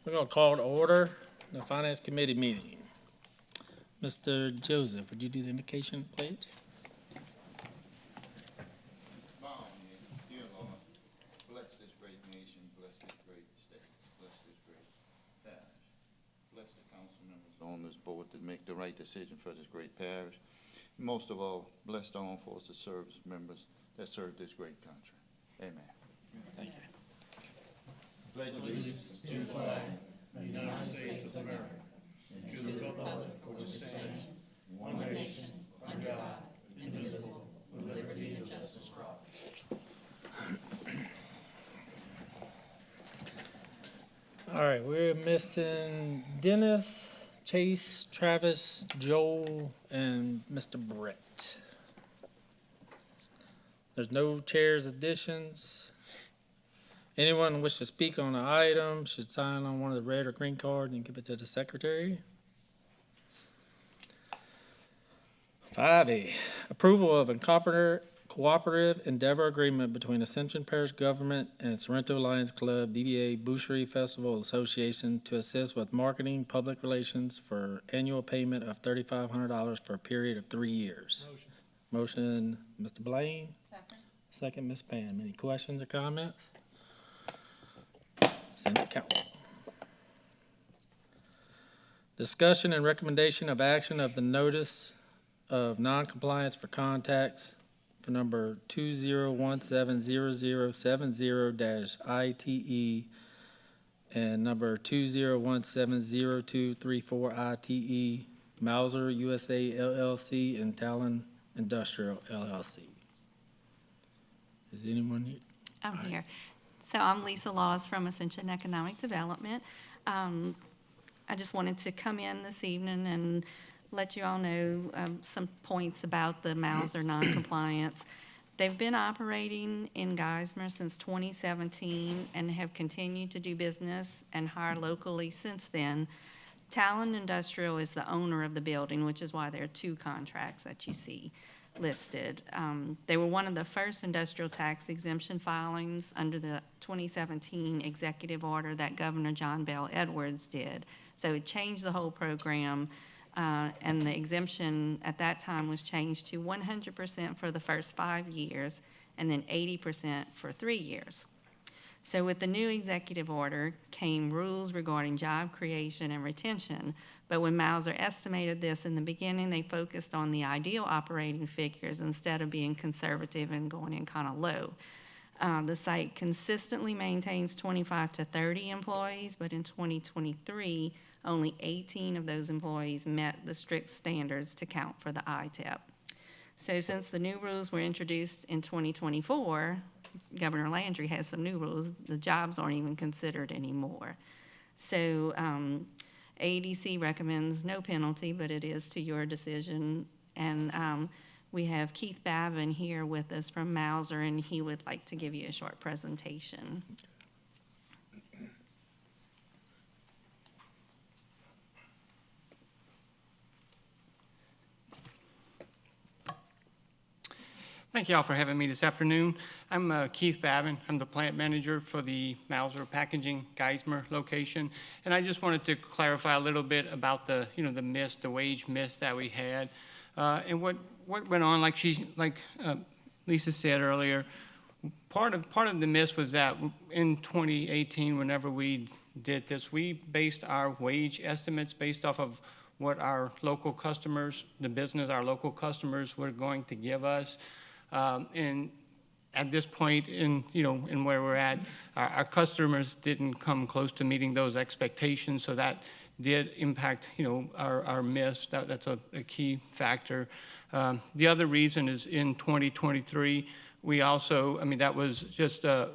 We're gonna call to order the Finance Committee meeting. Mr. Joseph, would you do the invocation, please? Dear Lord, bless this great nation, bless this great state, bless this great parish. Bless the council members on this board that make the right decision for this great parish. Most of all, bless the armed forces service members that serve this great country. Amen. Thank you. Pledge allegiance to the flag of the United States of America and to the republic for which it stands, one nation, under God, indivisible, with liberty and justice for all. All right, we're missing Dennis, Chase, Travis, Joel, and Mr. Brett. There's no chairs additions. Anyone wish to speak on the item should sign on one of the red or green cards and give it to the secretary. 5A, approval of a cooperative endeavor agreement between Ascension Parish Government and Sorrento Lions Club, DBA Boucherie Festival Association to assist with marketing, public relations for annual payment of $3,500 for a period of 3 years. Motion, Mr. Blaine. Second. Second, Ms. Pam. Any questions or comments? Send to council. Discussion and recommendation of action of the notice of non-compliance for contacts for number 20170070-ITE and number 20170234-ITE, Mauser USA LLC and Talon Industrial LLC. Is anyone here? I'm here. So I'm Lisa Laws from Ascension Economic Development. I just wanted to come in this evening and let you all know some points about the Mauser noncompliance. They've been operating in Geismar since 2017 and have continued to do business and hire locally since then. Talon Industrial is the owner of the building, which is why there are 2 contracts that you see listed. They were one of the first industrial tax exemption filings under the 2017 executive order that Governor John Bell Edwards did. So it changed the whole program, and the exemption at that time was changed to 100% for the first 5 years and then 80% for 3 years. So with the new executive order came rules regarding job creation and retention, but when Mauser estimated this in the beginning, they focused on the ideal operating figures instead of being conservative and going in kind of low. The site consistently maintains 25 to 30 employees, but in 2023, only 18 of those employees met the strict standards to count for the ITEP. So since the new rules were introduced in 2024, Governor Landry has some new rules. The jobs aren't even considered anymore. So AEDC recommends no penalty, but it is to your decision. And we have Keith Bavin here with us from Mauser, and he would like to give you a short presentation. Thank you all for having me this afternoon. I'm Keith Bavin. I'm the plant manager for the Mauser Packaging Geismar location. And I just wanted to clarify a little bit about the wage miss that we had. And what went on, like Lisa said earlier, part of the miss was that in 2018, whenever we did this, we based our wage estimates based off of what our local customers, our local customers were going to give us. And at this point in where we're at, our customers didn't come close to meeting those expectations, so that did impact, our miss. That's a key factor. The other reason is in 2023, we also, that was just a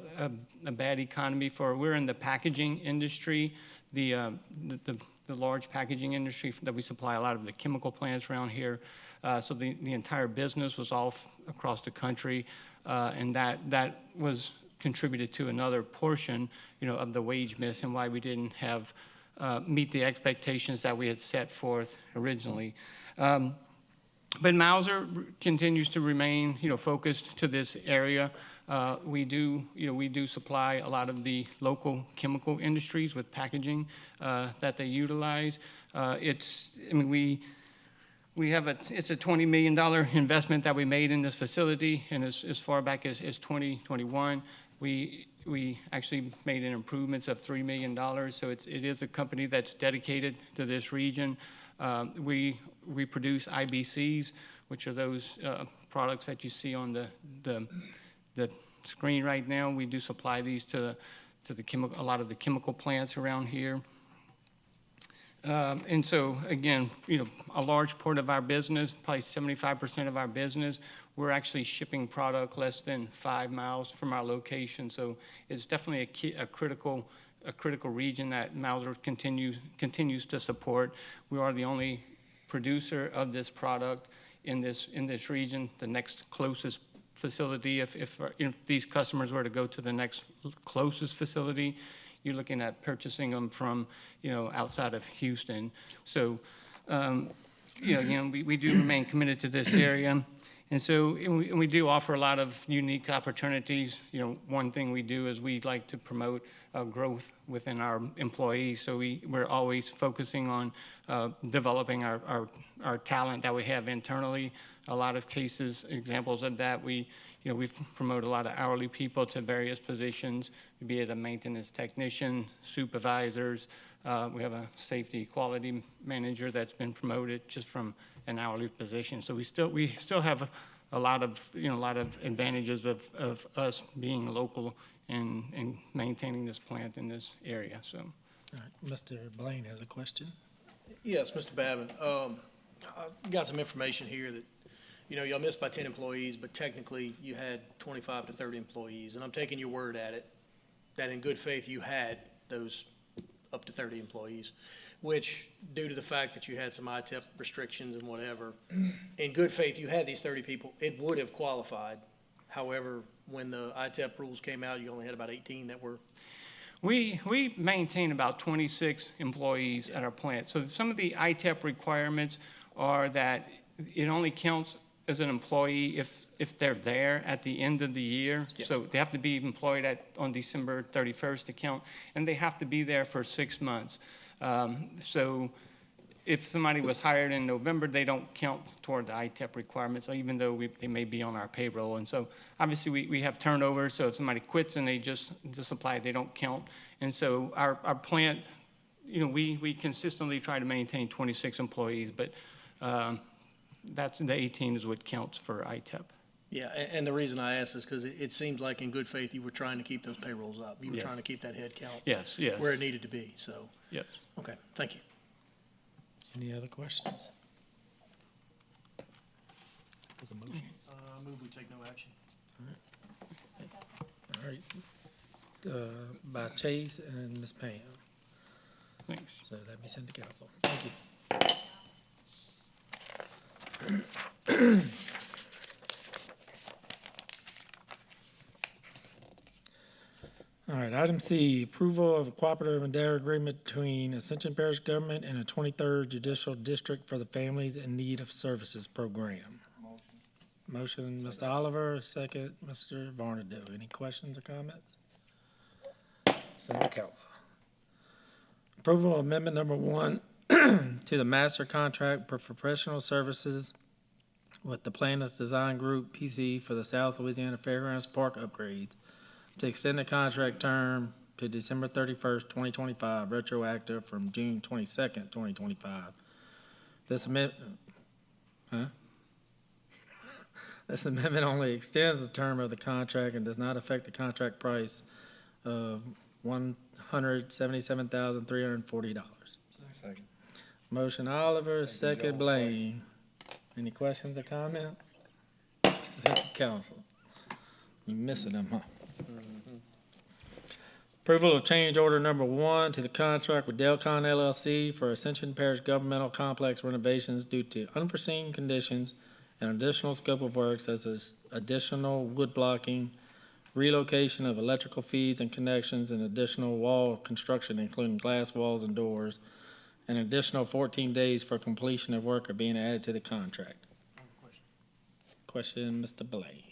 bad economy we're in the packaging industry, the large packaging industry that we supply a lot of the chemical plants around here. So the entire business was off across the country, and that was contributed to another portion, of the wage miss and why we didn't have meet the expectations that we had set forth originally. But Mauser continues to remain, focused to this area. We do supply a lot of the local chemical industries with packaging that they utilize. It's a $20 million investment that we made in this facility, and as far back as 2021, we actually made an improvements of $3 million, so it is a company that's dedicated to this region. We produce IBCs, which are those products that you see on the screen right now. We do supply these to a lot of the chemical plants around here. And so, again, a large part of our business, probably 75% of our business, we're actually shipping product less than 5 miles from our location. So it's definitely a critical region that Mauser continues to support. We are the only producer of this product in this region. The next closest facility, if these customers were to go to the next closest facility, you're looking at purchasing them from, outside of Houston. So, again, we do remain committed to this area. And so, and we do offer a lot of unique opportunities. One thing we do is we like to promote growth within our employees. So we're always focusing on developing our talent that we have internally. A lot of cases, examples of that, we promote a lot of hourly people to various positions, be it a maintenance technician, supervisors. We have a safety quality manager that's been promoted just from an hourly position. So we still have a lot of advantages of us being local and maintaining this plant in this area. So, All right, Mr. Blaine has a question. Yes, Mr. Babin. I got some information here that, y'all missed by 10 employees, but technically you had 25 to 30 employees. And I'm taking your word at it, that in good faith you had those up to 30 employees, which, due to the fact that you had some ITEP restrictions and whatever, in good faith you had these 30 people, it would have qualified. However, when the ITEP rules came out, you only had about 18 that were. We maintain about 26 employees at our plant. So some of the ITEP requirements are that it only counts as an employee if they're there at the end of the year. Yeah. So they have to be employed on December 31st to count, and they have to be there for 6 months. So if somebody was hired in November, they don't count toward the ITEP requirements, even though they may be on our payroll. And so obviously we have turnover, so if somebody quits and they just apply, they don't count. And so our plant, we consistently try to maintain 26 employees, but that's the 18 is what counts for ITEP. Yeah, and the reason I asked is because it seems like in good faith you were trying to keep those payrolls up. You were Yes. trying to keep that head count Yes. where it needed to be, so, Yes. okay, thank you. Any other questions? There's a motion. Move we take no action. All right. By Chase and Ms. Pam. Thanks. So that be sent to council. Thank you. All right, item C, approval of a cooperative endeavor agreement between Ascension Parish Government and the 23rd Judicial District for the Families in Need of Services Program. Motion, Mr. Oliver, second, Mr. Varnado. Any questions or comments? Send to council. Approval of amendment number 1 to the master contract for professional services with the Plaintiffs Design Group, PC, for the South Louisiana Fairgrounds Park upgrades to extend the contract term to December 31st, 2025, retroactive from June 22nd, 2025. This amendment only extends the term of the contract and does not affect the contract price of $177,340. Second. Motion Oliver, second Blaine. Any questions or comment? Sent to council. You missing them, huh? Approval of change order number 1 to the contract with Delcon LLC for Ascension Parish Governmental Complex renovations due to unforeseen conditions and additional scope of work such as additional wood blocking, relocation of electrical feeds and connections, and additional wall construction, including glass walls and doors. An additional 14 days for completion of work are being added to the contract. Question, Mr. Blaine.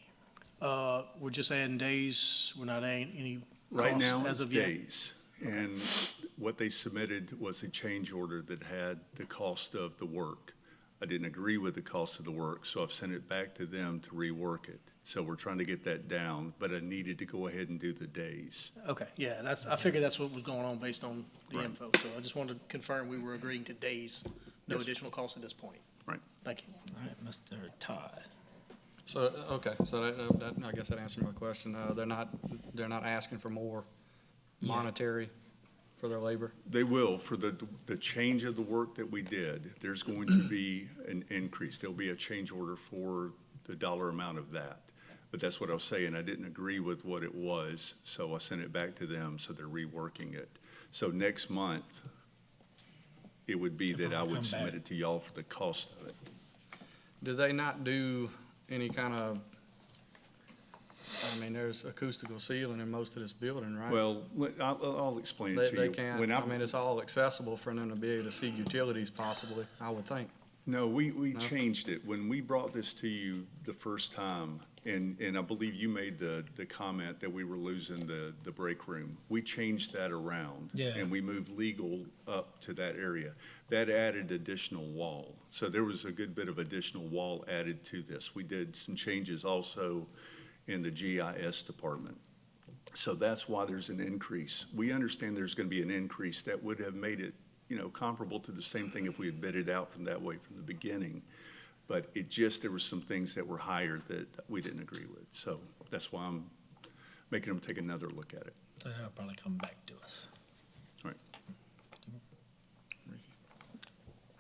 We're just adding days, we're not adding any Right costs now, as it's of yet? days. And what they submitted was a change order that had the cost of the work. I didn't agree with the cost of the work, so I've sent it back to them to rework it. So we're trying to get that down, but I needed to go ahead and do the days. Okay, yeah, I figured that's what was going on based on the Right. info, so I just wanted to confirm we were agreeing to days, no Yes. additional cost at this point. Right. Thank you. All right, Mr. Todd. So, okay, so I guess that answered my question. They're not asking for more monetary for their labor? They will, for the change of the work that we did, there's going to be an increase. There'll be a change order for the dollar amount of that. But that's what I was saying, I didn't agree with what it was, so I sent it back to them, so they're reworking it. So next month, it would be that I Come would submit back. it to y'all for the cost of it. Do they not do any kind of, I mean, there's acoustical ceiling in most of this building, right? Well, I'll explain it They, to they you. can't, When I mean, it's all accessible for them to be able to see utilities possibly, I would think. No, we No? changed it. When we brought this to you the first time, and I believe you made the comment that we were losing the break room, we changed that around. Yeah. And we moved legal up to that area. That added additional wall. So there was a good bit of additional wall added to this. We did some changes also in the GIS department. So that's why there's an increase. We understand there's going to be an increase that would have made it, comparable to the same thing if we had bid it out from that way from the beginning. But there were some things that were higher that we didn't agree with. So that's why I'm making them take another look at it. So they'll probably come back to us. All right.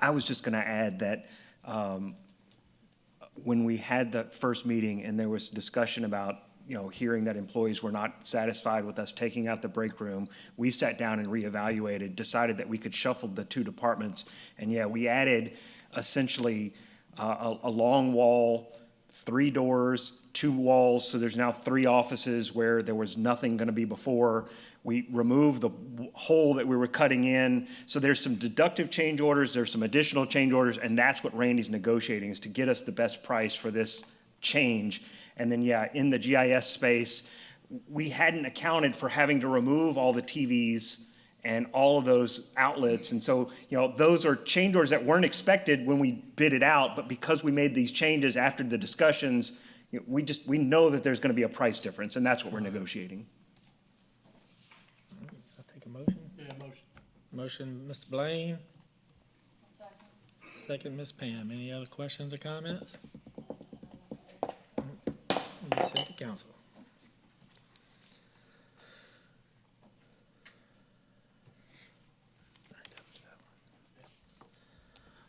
I was just going to add that when we had the first meeting and there was discussion about, hearing that employees were not satisfied with us taking out the break room, we sat down and reevaluated, decided that we could shuffle the two departments. And yeah, we added essentially a long wall, 3 doors, 2 walls, so there's now 3 offices where there was nothing going to be before. We removed the hole that we were cutting in. So there's some deductive change orders, there's some additional change orders, and that's what Randy's negotiating, is to get us the best price for this change. And then, yeah, in the GIS space, we hadn't accounted for having to remove all the TVs and all of those outlets. And so, those are change orders that weren't expected when we bid it out, but because we made these changes after the discussions, we know that there's going to be a price difference, and that's what we're negotiating. I'll take a motion. Yeah, motion. Motion, Mr. Blaine. Second, Ms. Pam. Any other questions or comments? Ms. City Council.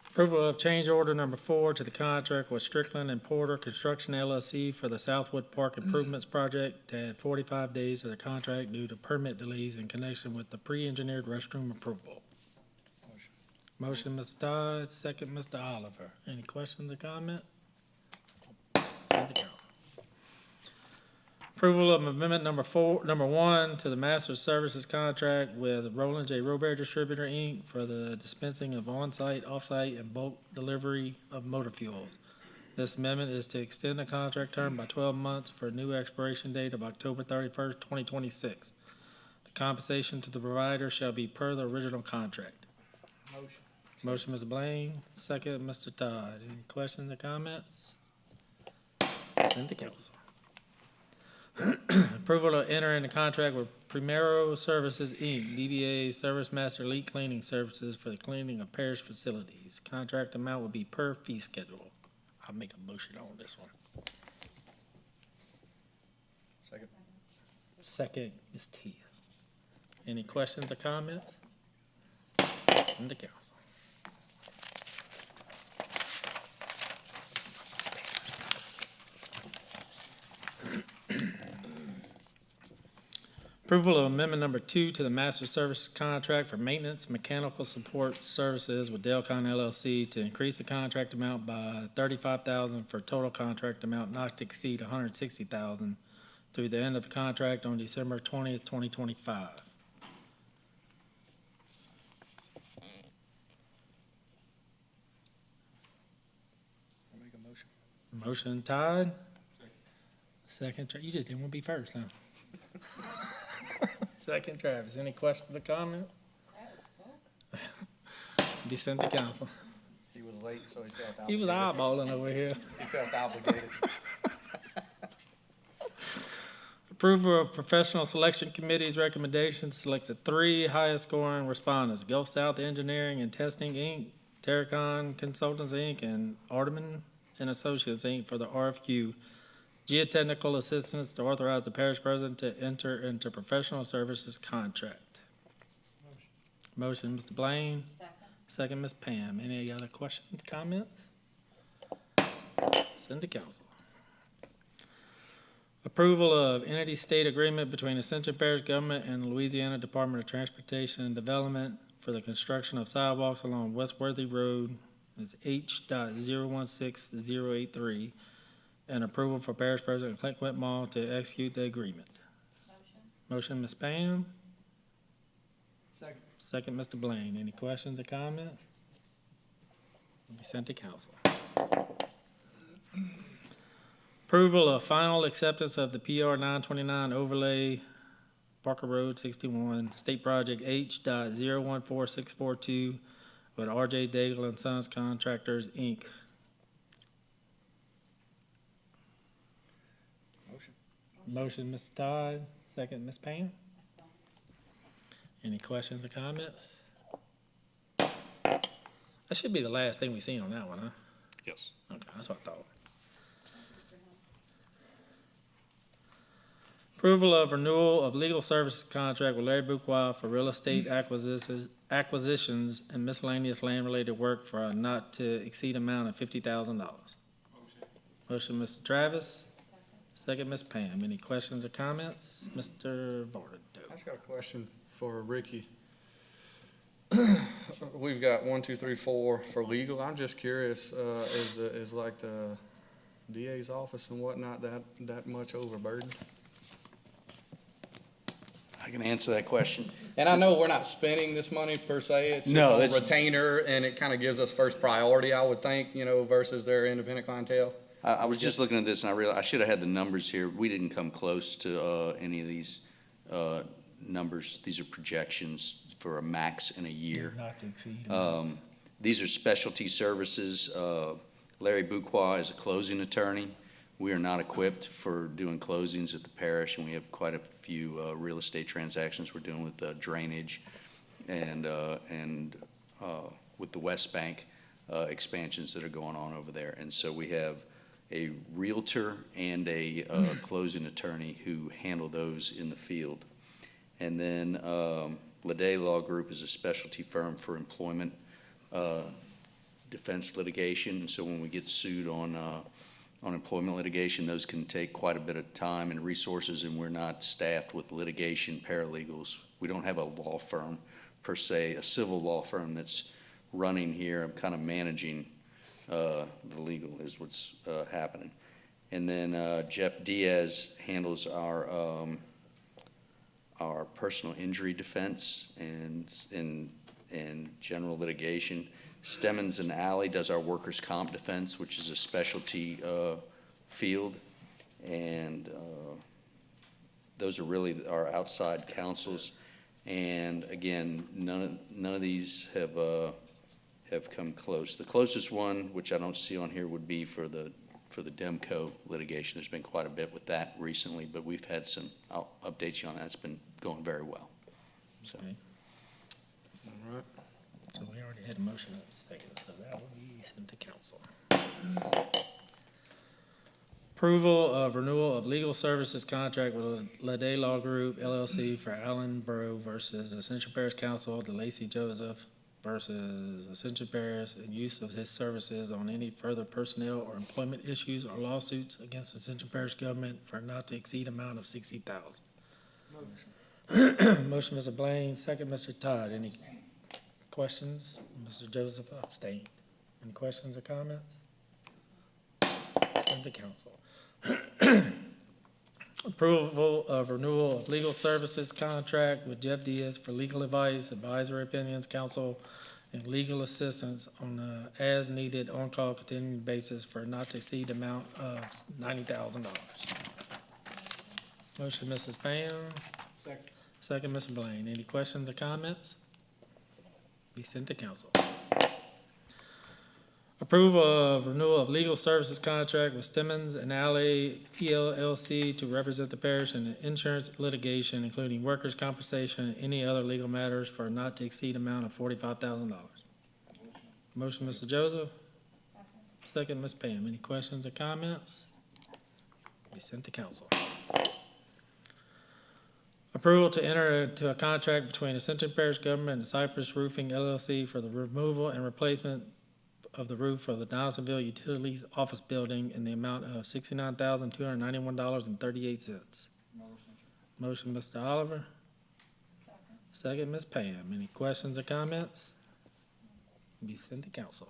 Approval of change order number 4 to the contract with Strickland and Porter Construction LLC for the Southwood Park Improvements Project to add 45 days to the contract due to permit delays in connection with the pre-engineered restroom approval. Motion, Mr. Todd, second, Mr. Oliver. Any questions or comments? Send it down. Approval of amendment number 1 to the master services contract with Roland J. Robert Distributor, Inc. for the dispensing of on-site, off-site, and bulk delivery of motor fuel. This amendment is to extend the contract term by 12 months for a new expiration date of October 31st, 2026. The compensation to the provider shall be per the original contract. Motion. Motion, Mr. Blaine, second, Mr. Todd. Any questions or comments? Send to council. Approval to enter into contract with Primero Services, Inc., DBA Service Master Leak Cleaning Services for the cleaning of parish facilities. Contract amount would be per fee schedule. I'll make a motion on this one. Second. Second, Ms. Teeth. Any questions or comments? Send to council. Approval of amendment number 2 to the master services contract for maintenance mechanical support services with Delcon LLC to increase the contract amount by $35,000 for a total contract amount not to exceed $160,000 through the end of the contract on December 20th, 2025. I'll make a motion. Motion Todd. Second, you just didn't want to be first, huh? Second, Travis. Any questions or comments? Be sent to council. He was late, so he felt He was eyeballing over here. He felt obligated. Approval of professional selection committee's recommendations selected 3 highest scoring respondents: Gulf South Engineering and Testing, Inc., Terracon Consultants, Inc., and Arteman and Associates, Inc. for the RFQ geotechnical assistance to authorize the parish president to enter into professional services contract. Motion, Mr. Blaine. Second, Ms. Pam. Any other questions, comments? Send to council. Approval of entity state agreement between Ascension Parish Government and the Louisiana Department of Transportation and Development for the construction of sidewalks along West Worthy Road. It's H.016083. And approval for Parish President Clint Whitmore to execute the agreement. Motion, Ms. Pam. Second, Mr. Blaine. Any questions or comments? Be sent to council. Approval of final acceptance of the PR 929 overlay Parker Road 61, State Project H.014642 with R.J. Daigle and Sons Contractors, Inc. Motion, Mr. Todd. Second, Ms. Payne. Any questions or comments? That should be the last thing we see on that one, huh? Yes. Okay, that's what I thought. Approval of renewal of legal services contract with Larry Buqua for real estate acquisitions and miscellaneous land-related work for a not-to-exceed amount of $50,000. Motion, Mr. Travis. Second, Ms. Pam. Any questions or comments? Mr. Vardo. I just got a question for Ricky. We've got 1, 2, 3, 4 for legal. I'm just curious, is like the DA's office and whatnot that much overburdened? I can answer that question. And I know we're not spending this money per se, it's No, just it's- on retainer, and it kind of gives us first priority, I would think, versus their independent clientele. I was just looking at this and I realized I should have had the numbers here. We didn't come close to any of these numbers. These are projections for a max in a year. Not to exceed. These are specialty services. Larry Buqua is a closing attorney. We are not equipped for doing closings at the parish, and we have quite a few real estate transactions we're doing with drainage and with the West Bank expansions that are going on over there. And so we have a realtor and a closing attorney who handle those in the field. And then Lede Law Group is a specialty firm for employment defense litigation. And so when we get sued on employment litigation, those can take quite a bit of time and resources, and we're not staffed with litigation paralegals. We don't have a law firm per se, a civil law firm that's running here. I'm kind of managing the legal is what's happening. And then Jeff Diaz handles our personal injury defense and general litigation. Stemmons and Alley does our workers' comp defense, which is a specialty field. And those are really our outside counsels. And again, none of these have come close. The closest one, which I don't see on here, would be for the Demco litigation. There's been quite a bit with that recently, but we've had some, I'll update you on that. It's been going very well. So. Okay. All right. So we already had a motion at the second, so that will be sent to council. Approval of renewal of legal services contract with Lede Law Group LLC for Allen Borough versus Ascension Parish Council, the Lacey Joseph versus Ascension Parish, and use of his services on any further personnel or employment issues or lawsuits against Ascension Parish government for a not to exceed amount of $60,000. Motion, Mr. Blaine, second, Mr. Todd. Any questions? Mr. Joseph abstained. Any questions or comments? Send to council. Approval of renewal of legal services contract with Jeff Diaz for legal advice, advisory opinions, counsel, and legal assistance on a as-needed on-call continuing basis for not to exceed amount of $90,000. Motion, Mrs. Pam. Second, Mr. Blaine. Any questions or comments? Be sent to council. Approval of renewal of legal services contract with Stemmons and Alley PLLC to represent the parish in insurance litigation, including workers' compensation and any other legal matters for a not to exceed amount of $45,000. Motion, Mr. Joseph. Second, Ms. Pam. Any questions or comments? Be sent to council. Approval to enter into a contract between Ascension Parish Government and Cypress Roofing LLC for the removal and replacement of the roof of the Donaldsonville Utilities Office Building in the amount of $69,291.38. Motion, Mr. Oliver. Second, Ms. Pam. Any questions or comments? Be sent to council.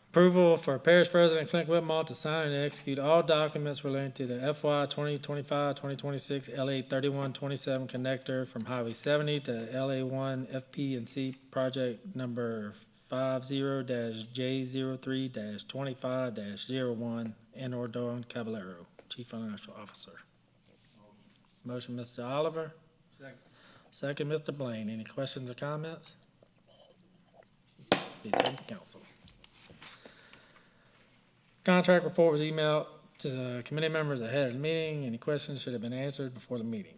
Approval for Parish President Clint Whitmore to sign and execute all documents relating to the FY 2025-2026 LA 3127 connector from Highway 70 to LA 1 FP&C project number 50-J03-25-01 and/or Dawn Caballero, Chief Financial Officer. Motion, Mr. Oliver. Second, Mr. Blaine. Any questions or comments? Be sent to council. Contract report was emailed to the committee members ahead of the meeting. Any questions should have been answered before the meeting.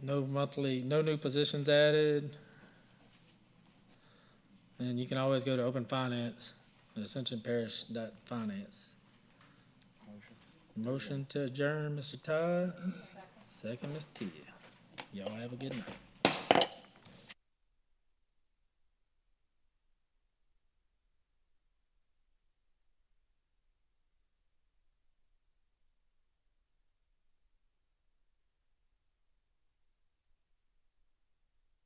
No new positions added. And you can always go to Open Finance, at AscensionParish.finance. Motion to adjourn, Mr. Todd. Second, Ms. Tia. Y'all have a good night.